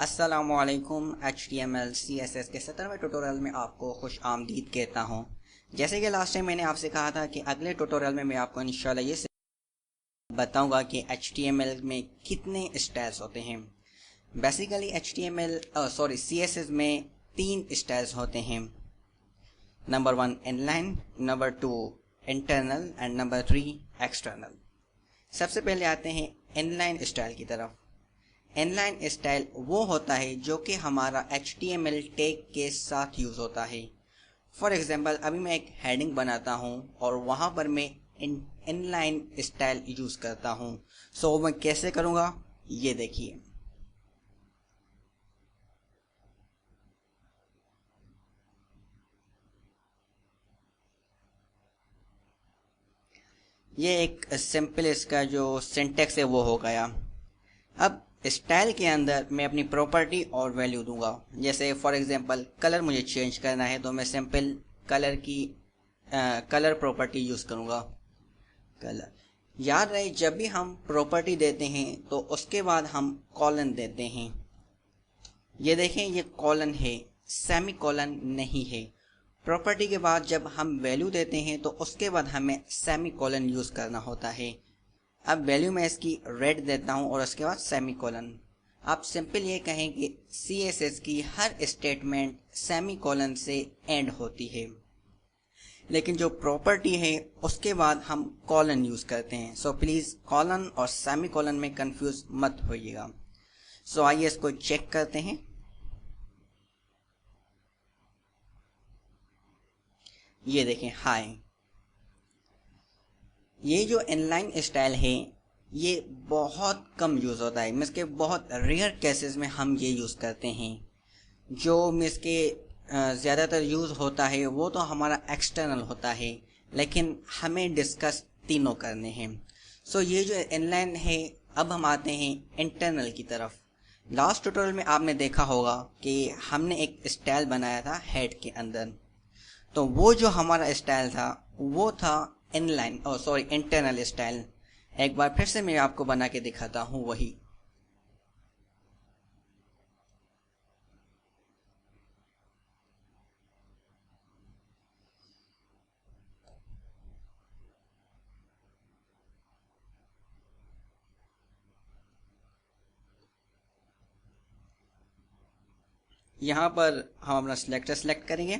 अस्सलामुअलैकुम HTML CSS के 17वें tutorial में आपको खुश आमदीद कहता हूँ। जैसे कि लास्ट टाइम मैंने आपसे कहा था कि अगले ट्यूटोरियल में मैं आपको इंशाल्लाह ये बताऊंगा कि HTML में कितने स्टाइल्स होते हैं। बेसिकली CSS में 3 स्टाइल्स होते हैं। Number 1 inline, number 2 internal and number 3 external. सबसे पहले आते हैं इनलाइन स्टाइल की तरफ। इनलाइन स्टाइल वो होता है जो कि हमारा HTML टैग के साथ यूज़ होता है। फॉर एग्जांपल अभी मैं एक हेडिंग बनाता हूँ और वहाँ पर मैं इनलाइन स्टाइल यूज़ करता हूँ। सो मैं कैसे करूँगा ये देखिए। ये एक सिंपल इसका जो सिंटेक्स है वो हो गया। अब स्टाइल के अंदर मैं अपनी प्रॉपर्टी और वैल्यू दूंगा। जैसे फॉर एग्जांपल कलर मुझे चेंज करना है तो मैं सिंपल कलर की कलर प्रॉपर्टी यूज़ करूंगा। कलर याद रहे, जब भी हम प्रॉपर्टी देते हैं तो उसके बाद हम कॉलन देते हैं। ये देखें, ये कॉलन है, सेमी कॉलन नहीं है। प्रॉपर्टी के बाद जब हम वैल्यू देते हैं तो उसके बाद हमें सेमी कॉलन यूज़ करना होता है। अब वैल्यू मैं इसकी रेड देता हूं और उसके बाद सेमी कॉलन। आप सिंपल ये कहें कि CSS की हर स्टेटमेंट सेमी कॉलन से एंड होती है, लेकिन जो प्रॉपर्टी है उसके बाद हम कॉलन यूज़ करते हैं। सो प्लीज़ कॉलन और सेमी कॉलन में कंफ्यूज मत होइएगा। सो आइए इसको चेक करते हैं। ये देखें, हाय। ये जो इनलाइन स्टाइल है ये बहुत कम यूज़ होता है। मीन्स के बहुत रेयर केसेस में हम ये यूज़ करते हैं। जो मीन्स के ज़्यादातर यूज़ होता है वो तो हमारा एक्सटर्नल होता है, लेकिन हमें डिस्कस तीनों करने हैं। सो ये जो इनलाइन है, अब हम आते हैं इंटरनल की तरफ। लास्ट ट्यूटोरियल में आपने देखा होगा कि हमने एक स्टाइल बनाया था हेड के अंदर। तो वो जो हमारा स्टाइल था वो था इंटरनल स्टाइल। एक बार फिर से मैं आपको बना के दिखाता हूँ वही। यहाँ पर हम अपना सिलेक्टर सेलेक्ट करेंगे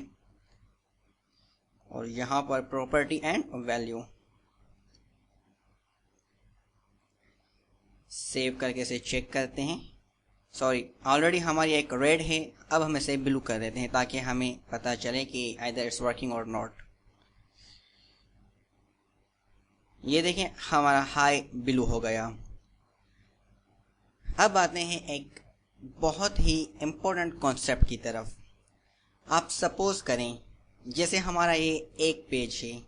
और यहाँ पर प्रॉपर्टी एंड वैल्यू सेव करके इसे चेक करते हैं। ऑलरेडी हमारी एक रेड है, अब हम इसे ब्लू कर देते हैं ताकि हमें पता चले कि आइदर इट्स वर्किंग और नॉट। ये देखें, हमारा हाई ब्लू हो गया। अब आते हैं एक बहुत ही इम्पोर्टेंट कॉन्सेप्ट की तरफ। आप सपोज करें जैसे हमारा ये एक पेज है,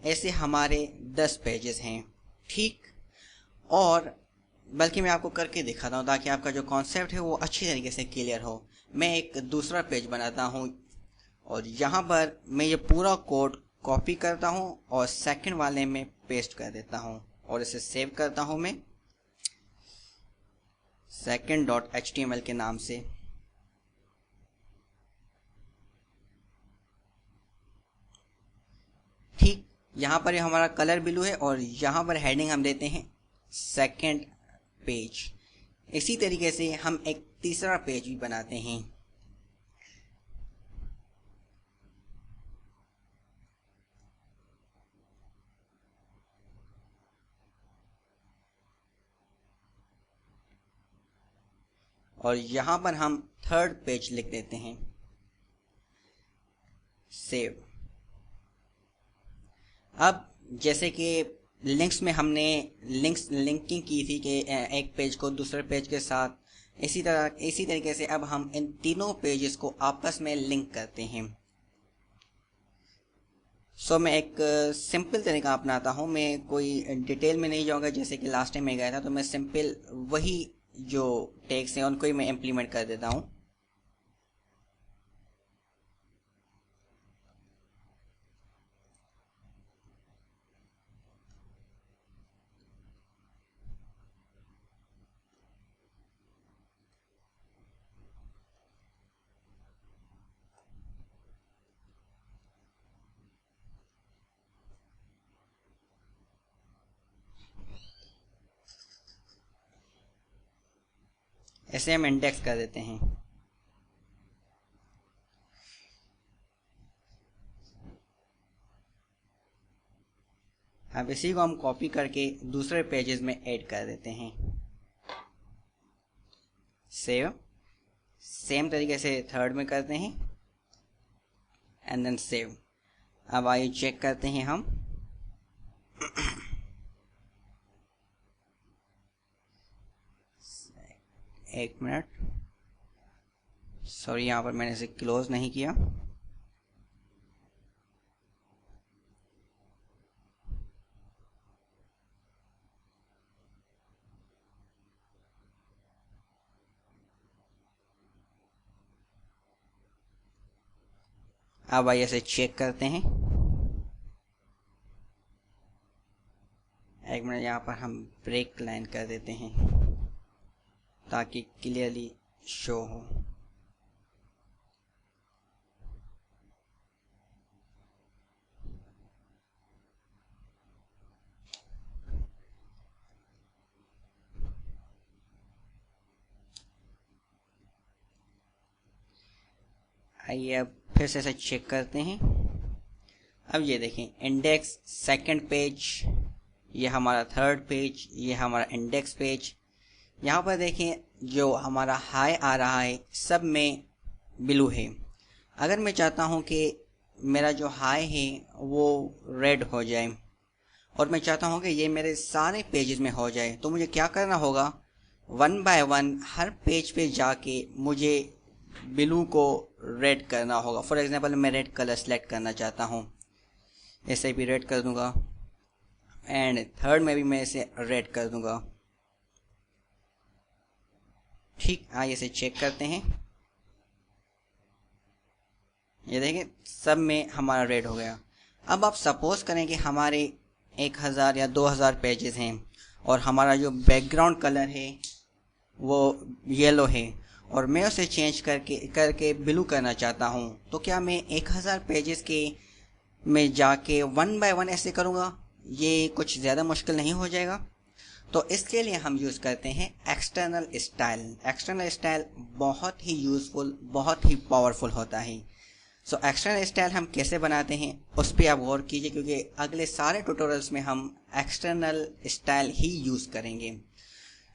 ऐसे हमारे 10 पेजेस हैं, ठीक। और बल्कि मैं आपको करके दिखाता हूँ ताकि आपका जो कॉन्सेप्ट है वो अच्छी तरीके से क्लियर हो। मैं एक दूसरा पेज बनाता हूँ और यहाँ पर मैं ये पूरा कोड कॉपी करता हूँ और सेकंड वाले में पेस्ट कर देता हूँ और इसे सेव करता हूँ मैं second.html के नाम से। ठीक, यहाँ पर हमारा कलर ब्लू है और यहाँ पर हेडिंग हम देते हैं सेकंड पेज। इसी तरीके से हम एक तीसरा पेज भी बनाते हैं। और यहाँ पर हम थर्ड पेज लिख देते हैं, सेव। अब जैसे कि लिंक्स में हमने लिंकिंग की थी कि एक पेज को दूसरे पेज के साथ, इसी तरीके से अब हम इन तीनों पेजेस को आपस में लिंक करते हैं। मैं एक सिंपल तरीका अपनाता हूँ। मैं कोई डिटेल में नहीं जाऊँगा, जैसे कि लास्ट टाइम मैं गया था तो मैं सिंपल वही जो टैग्स हैं उनको ही मैं इम्प्लीमेंट कर देता हूँ। इसे हम इंडेक्स कर देते हैं। अब इसी को हम कॉपी करके दूसरे पेजेस में ऐड कर देते हैं। सेव। सेम तरीके से थर्ड में करते हैं एंड देन सेव। अब आइए चेक करते हैं हम। एक मिनट, सॉरी यहाँ पर मैंने इसे क्लोज नहीं किया। अब आइए इसे चेक करते हैं। एक मिनट, यहाँ पर हम ब्रेक लाइन कर देते हैं ताकि क्लियरली शो हो। आइए अब फिर से इसे चेक करते हैं। अब ये देखें, इंडेक्स सेकंड पेज, ये हमारा थर्ड पेज, ये हमारा इंडेक्स पेज। यहाँ पर देखें जो हमारा हाई आ रहा है सब में ब्लू है। अगर मैं चाहता हूँ कि मेरा जो हाई है वो रेड हो जाए और मैं चाहता हूँ कि ये मेरे सारे पेजेस में हो जाए, तो मुझे क्या करना होगा, one by one her page पे जाके मुझे ब्लू को रेड करना होगा। फॉर एग्जांपल मैं रेड कलर सेलेक्ट करना चाहता हूँ, इसे भी रेड कर दूंगा एंड थर्ड में भी मैं इसे रेड कर दूंगा। ठीक, आइए इसे चेक करते हैं। ये देखें सब में हमारा रेड हो गया। अब आप सपोज करें कि हमारे 1000 या 2000 पेजेस हैं और हमारा जो बैकग्राउंड कलर है वो येलो है और मैं उसे चेंज करके ब्लू करना चाहता हूँ, तो क्या मैं 1000 पेजेस के में जाके वन बाय वन ऐसे करूँगा? ये कुछ ज़्यादा मुश्किल नहीं हो जाएगा? तो इसके लिए हम यूज़ करते हैं एक्सटर्नल स्टाइल। एक्सटर्नल स्टाइल बहुत ही यूज़फुल, बहुत ही पावरफुल होता है। सो एक्सटर्नल स्टाइल हम कैसे बनाते हैं उस पर आप गौर कीजिए, क्योंकि अगले सारे ट्यूटोरियल्स में हम एक्सटर्नल स्टाइल ही यूज़ करेंगे।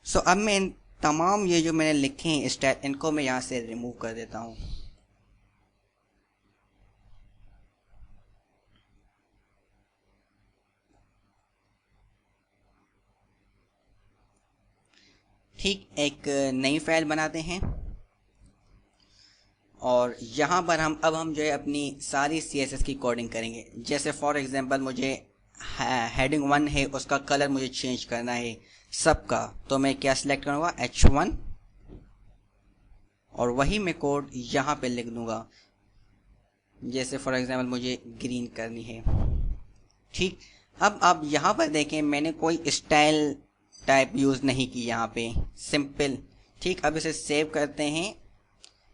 सो अब मैं इन तमाम ये जो मैंने लिखे हैं स्टाइल, इनको मैं यहाँ से रिमूव कर देता हूँ। ठीक, एक नई फाइल बनाते हैं और यहाँ पर हम जो है अपनी सारी CSS की कोडिंग करेंगे। जैसे फॉर एग्जांपल मुझे हेडिंग 1 है, उसका कलर मुझे चेंज करना है सबका, तो मैं क्या सिलेक्ट करूँगा, H1, और वही मैं कोड यहाँ पे लिख दूँगा। जैसे फॉर एग्जांपल मुझे ग्रीन करनी है। ठीक, अब आप यहाँ पर देखें मैंने कोई स्टाइल टाइप यूज़ नहीं की यहाँ पे, सिंपल। ठीक, अब इसे सेव करते हैं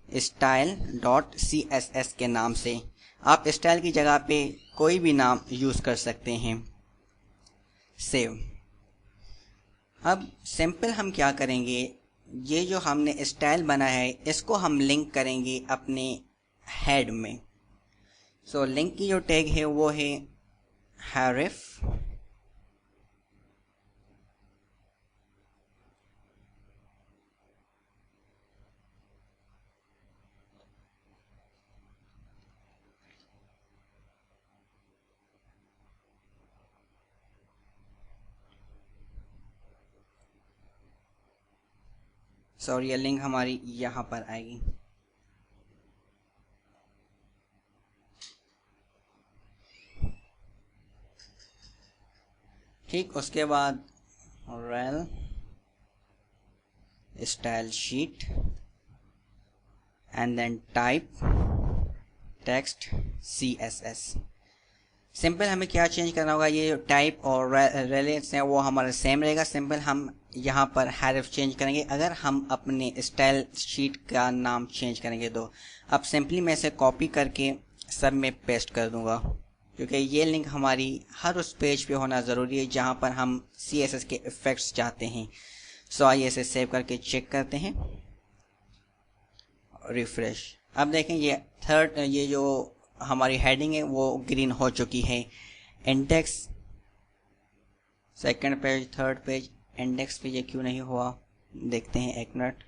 style.css के नाम से। आप स्टाइल की जगह पे कोई भी नाम यूज़ कर सकते हैं। सेव। अब सिंपल हम क्या करेंगे, ये जो हमने स्टाइल बनाया है इसको हम लिंक करेंगे अपने हेड में। सो लिंक की जो टैग है वो है href सॉरी, ये लिंक हमारी यहाँ पर आएगी। ठीक, उसके बाद rel style sheet and then type text CSS। Simple हमें क्या चेंज करना होगा, ये टाइप और रेलेंस है वो हमारा सेम रहेगा। सिंपल हम यहाँ पर href चेंज करेंगे अगर हम अपने स्टाइल शीट का नाम चेंज करेंगे तो। अब सिंपली मैं इसे कॉपी करके सब में पेस्ट कर दूंगा, क्योंकि ये लिंक हमारी हर उस पेज पे होना ज़रूरी है जहाँ पर हम CSS के इफ़ेक्ट्स चाहते हैं। सो आइए इसे सेव करके चेक करते हैं। रिफ्रेश। अब देखें ये जो हमारी हेडिंग है वो ग्रीन हो चुकी है। Index, second page, third page, index पे ये क्यों नहीं हुआ, देखते हैं एक मिनट।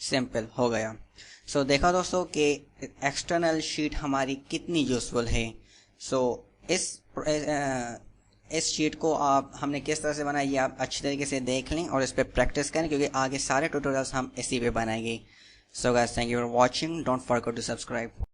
सिंपल हो गया। सो देखा दोस्तों कि एक्सटर्नल शीट हमारी कितनी यूज़फुल है। सो इस शीट को हमने किस तरह से बनाया ये आप अच्छी तरीके से देख लें और इस पर प्रैक्टिस करें, क्योंकि आगे सारे ट्यूटोरियल्स हम इसी पे बनाएंगे। So guys, thank you for watching, don't forget to subscribe.